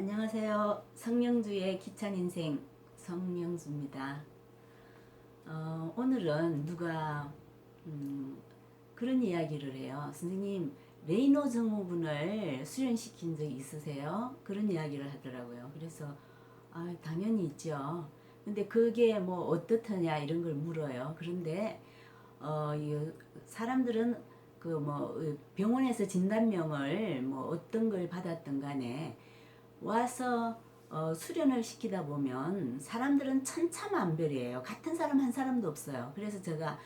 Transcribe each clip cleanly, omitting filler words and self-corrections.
안녕하세요. 성령주의 기찬 인생 성령주입니다. 오늘은 누가 그런 이야기를 해요. 선생님, 레이노 증후군을 수련시킨 적 있으세요? 그런 이야기를 하더라고요. 그래서 당연히 있죠. 근데 그게 뭐 어떻느냐 이런 걸 물어요. 그런데 이 사람들은 그 뭐 병원에서 진단명을 뭐 어떤 걸 받았든 간에 와서 수련을 시키다 보면 사람들은 천차만별이에요. 같은 사람 한 사람도 없어요. 그래서 제가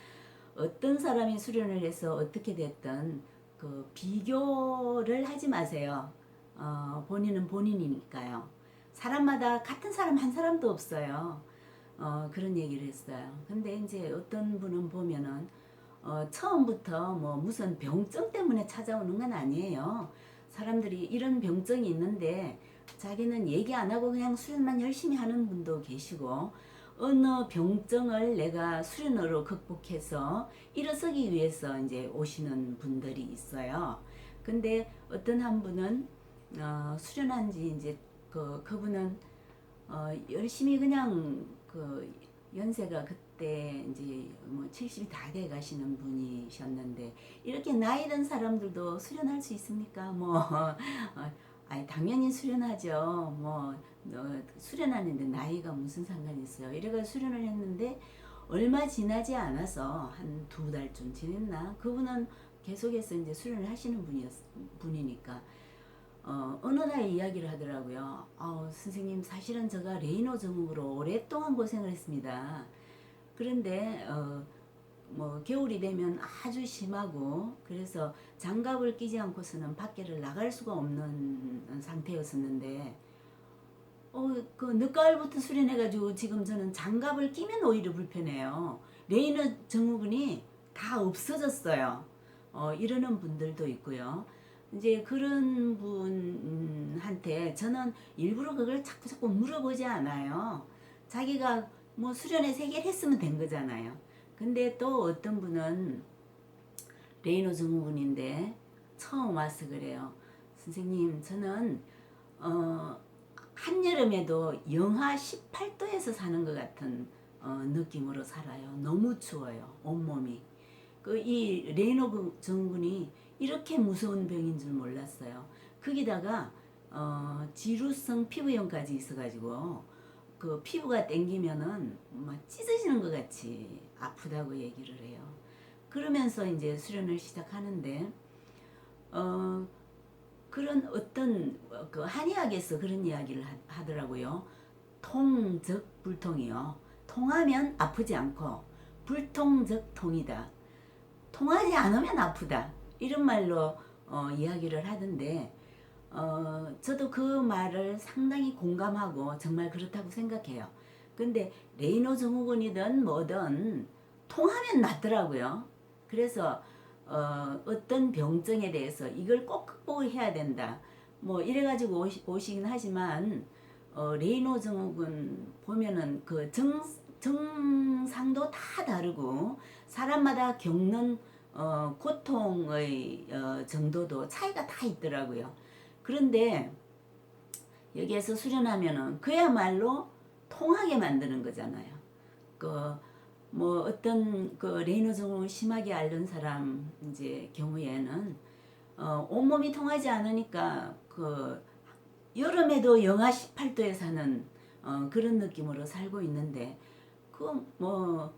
어떤 사람이 수련을 해서 어떻게 됐든 그 비교를 하지 마세요. 본인은 본인이니까요. 사람마다 같은 사람 한 사람도 없어요. 그런 얘기를 했어요. 근데 이제 어떤 분은 보면은 처음부터 뭐 무슨 병증 때문에 찾아오는 건 아니에요. 사람들이 이런 병증이 있는데 자기는 얘기 안 하고 그냥 수련만 열심히 하는 분도 계시고, 어느 병증을 내가 수련으로 극복해서 일어서기 위해서 이제 오시는 분들이 있어요. 근데 어떤 한 분은 수련한 지 이제 그분은 열심히 그냥 그 연세가 그때 이제 뭐 70이 다 돼 가시는 분이셨는데, 이렇게 나이 든 사람들도 수련할 수 있습니까? 뭐 아니 당연히 수련하죠. 뭐 수련하는데 나이가 무슨 상관이 있어요. 이래가 수련을 했는데 얼마 지나지 않아서 한 두 달쯤 지냈나? 그분은 계속해서 이제 수련을 하시는 분이니까 어느 날 이야기를 하더라고요. 선생님, 사실은 제가 레이노 증후로 오랫동안 고생을 했습니다. 그런데 뭐 겨울이 되면 아주 심하고, 그래서 장갑을 끼지 않고서는 밖에를 나갈 수가 없는 상태였었는데 그 늦가을부터 수련해가지고 지금 저는 장갑을 끼면 오히려 불편해요. 레이노 증후군이 다 없어졌어요. 이러는 분들도 있고요. 이제 그런 분한테 저는 일부러 그걸 자꾸 물어보지 않아요. 자기가 뭐 수련에 해결했으면 된 거잖아요. 근데 또 어떤 분은 레이노 증후군인데 처음 와서 그래요. 선생님, 저는 한여름에도 영하 18도에서 사는 것 같은 느낌으로 살아요. 너무 추워요. 온몸이. 이 레이노 증후군이 이렇게 무서운 병인 줄 몰랐어요. 거기다가 지루성 피부염까지 있어가지고 그 피부가 땡기면은 막 찢어지는 것 같이 아프다고 얘기를 해요. 그러면서 이제 수련을 시작하는데 그런 어떤 그 한의학에서 그런 이야기를 하더라고요. 통적 불통이요. 통하면 아프지 않고 불통적 통이다. 통하지 않으면 아프다. 이런 말로 이야기를 하던데 저도 그 말을 상당히 공감하고 정말 그렇다고 생각해요. 근데 레이노 증후군이든 뭐든 통하면 낫더라고요. 그래서 어떤 병증에 대해서 이걸 꼭 극복해야 된다. 뭐 이래가지고 오시긴 하지만 레이노 증후군 보면은 그 증상도 다 다르고 사람마다 겪는 고통의 정도도 차이가 다 있더라고요. 그런데 여기에서 수련하면은 그야말로 통하게 만드는 거잖아요. 뭐 어떤 레이노 증후를 심하게 앓는 사람 이제 경우에는 온몸이 통하지 않으니까 여름에도 영하 18도에 사는 그런 느낌으로 살고 있는데, 그것도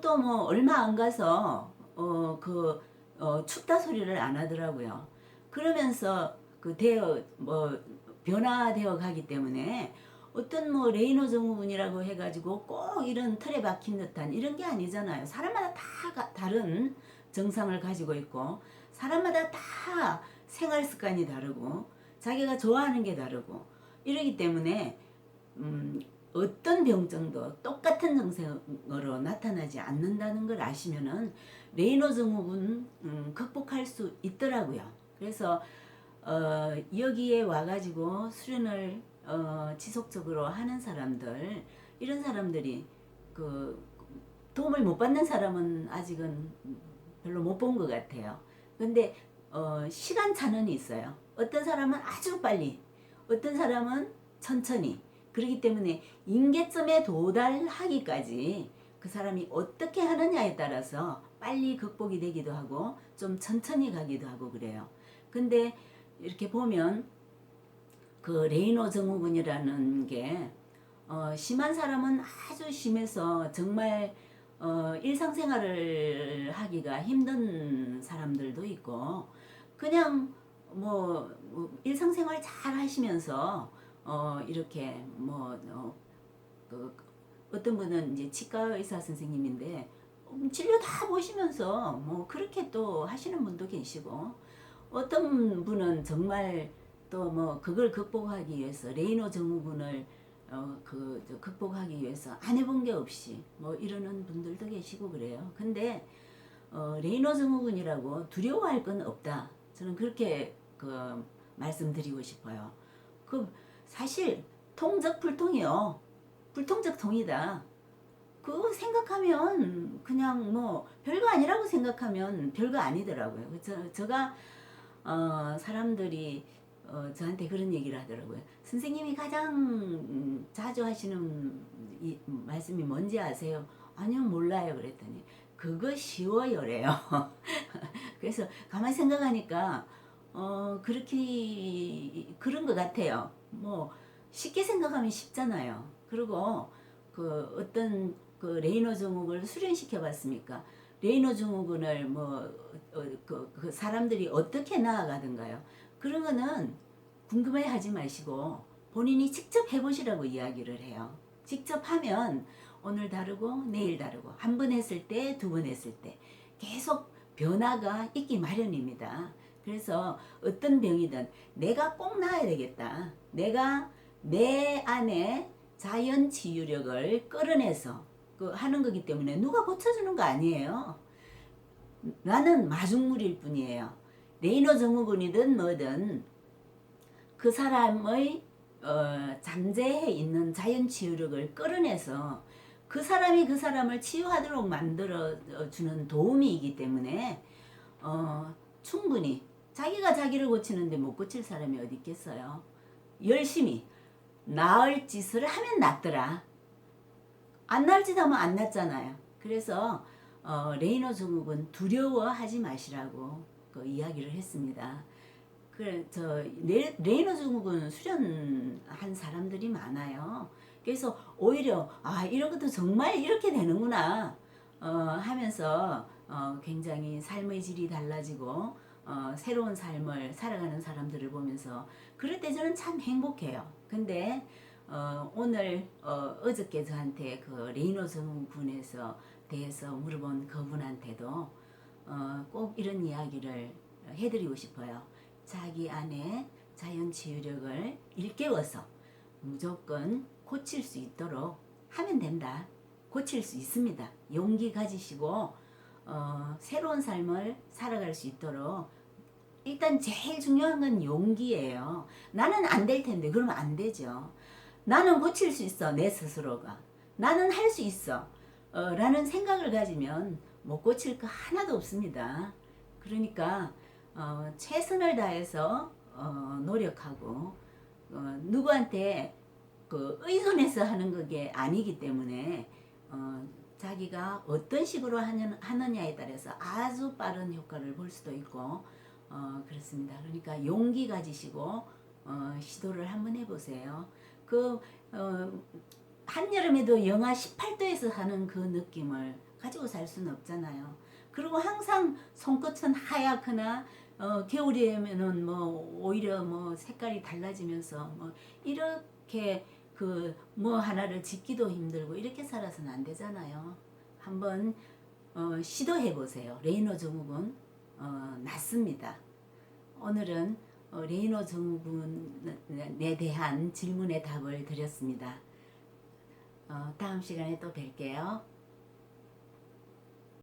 또 뭐 얼마 안 가서 춥다 소리를 안 하더라고요. 그러면서 변화되어 가기 때문에 어떤 뭐 레이노 증후군이라고 해가지고 꼭 이런 틀에 박힌 듯한 이런 게 아니잖아요. 사람마다 다 다른 증상을 가지고 있고, 사람마다 다 생활 습관이 다르고 자기가 좋아하는 게 다르고 이러기 때문에 어떤 병증도 똑같은 증상으로 나타나지 않는다는 걸 아시면은 레이노 증후군 극복할 수 있더라고요. 그래서 여기에 와가지고 수련을 지속적으로 하는 사람들, 이런 사람들이 도움을 못 받는 사람은 아직은 별로 못 본 것 같아요. 근데 시간차는 있어요. 어떤 사람은 아주 빨리, 어떤 사람은 천천히. 그렇기 때문에 임계점에 도달하기까지 그 사람이 어떻게 하느냐에 따라서 빨리 극복이 되기도 하고 좀 천천히 가기도 하고 그래요. 근데 이렇게 보면 그 레이노 증후군이라는 게 심한 사람은 아주 심해서 정말 일상생활을 하기가 힘든 사람들도 있고 그냥 일상생활 잘 하시면서 이렇게 그 어떤 분은 이제 치과 의사 선생님인데 진료 다 보시면서 그렇게 또 하시는 분도 계시고 어떤 분은 정말 또 그걸 극복하기 위해서 레이노 증후군을 극복하기 위해서 안 해본 게 없이 이러는 분들도 계시고 그래요. 근데 레이노 증후군이라고 두려워할 건 없다. 저는 그렇게 말씀드리고 싶어요. 그 사실 통적 불통이요. 불통적 통이다. 그거 생각하면 그냥 별거 아니라고 생각하면 별거 아니더라고요. 제가 사람들이 저한테 그런 얘기를 하더라고요. 선생님이 가장 자주 하시는 말씀이 뭔지 아세요? 아니요, 몰라요. 그랬더니 그거 쉬워요래요. 그래서 가만히 생각하니까 그렇게 그런 것 같아요. 쉽게 생각하면 쉽잖아요. 그리고 어떤 레이노 증후군을 수련시켜 봤습니까? 레이노 증후군을 그 사람들이 어떻게 나아가던가요? 그런 거는 궁금해 하지 마시고 본인이 직접 해보시라고 이야기를 해요. 직접 하면 오늘 다르고 내일 다르고 한 번 했을 때, 두 번 했을 때 계속 변화가 있기 마련입니다. 그래서 어떤 병이든 내가 꼭 나아야 되겠다. 내가 내 안에 자연 치유력을 끌어내서 하는 거기 때문에 누가 고쳐주는 거 아니에요. 나는 마중물일 뿐이에요. 레이노 증후군이든 뭐든 그 사람의 잠재해 있는 자연 치유력을 끌어내서 그 사람이 그 사람을 치유하도록 만들어 주는 도움이기 때문에 충분히 자기가 자기를 고치는데 못 고칠 사람이 어디 있겠어요. 열심히 나을 짓을 하면 낫더라. 안 나을 짓 하면 안 낫잖아요. 그래서 레이노 증후군 두려워하지 마시라고 이야기를 했습니다. 레이노 증후군 수련한 사람들이 많아요. 그래서 오히려 이런 것도 정말 이렇게 되는구나 하면서 굉장히 삶의 질이 달라지고 새로운 삶을 살아가는 사람들을 보면서 그럴 때 저는 참 행복해요. 근데 오늘 어저께 저한테 레이노 증후군에서 대해서 물어본 그분한테도 꼭 이런 이야기를 해드리고 싶어요. 자기 안에 자연 치유력을 일깨워서 무조건 고칠 수 있도록 하면 된다. 고칠 수 있습니다. 용기 가지시고 새로운 삶을 살아갈 수 있도록 일단 제일 중요한 건 용기예요. 나는 안 될 텐데 그러면 안 되죠. 나는 고칠 수 있어. 내 스스로가. 나는 할 수 있어. 라는 생각을 가지면 못 고칠 거 하나도 없습니다. 그러니까 최선을 다해서 노력하고 누구한테 의존해서 하는 그게 아니기 때문에 자기가 어떤 식으로 하느냐에 따라서 아주 빠른 효과를 볼 수도 있고 그렇습니다. 그러니까 용기 가지시고 시도를 한번 해보세요. 한여름에도 영하 18도에서 하는 그 느낌을 가지고 살 수는 없잖아요. 그리고 항상 손끝은 하얗거나 겨울이면은 오히려 색깔이 달라지면서 이렇게 하나를 짓기도 힘들고 이렇게 살아서는 안 되잖아요. 한번 시도해 보세요. 레이노 증후군 낫습니다. 오늘은 레이노 증후군에 대한 질문에 답을 드렸습니다. 다음 시간에 또 뵐게요.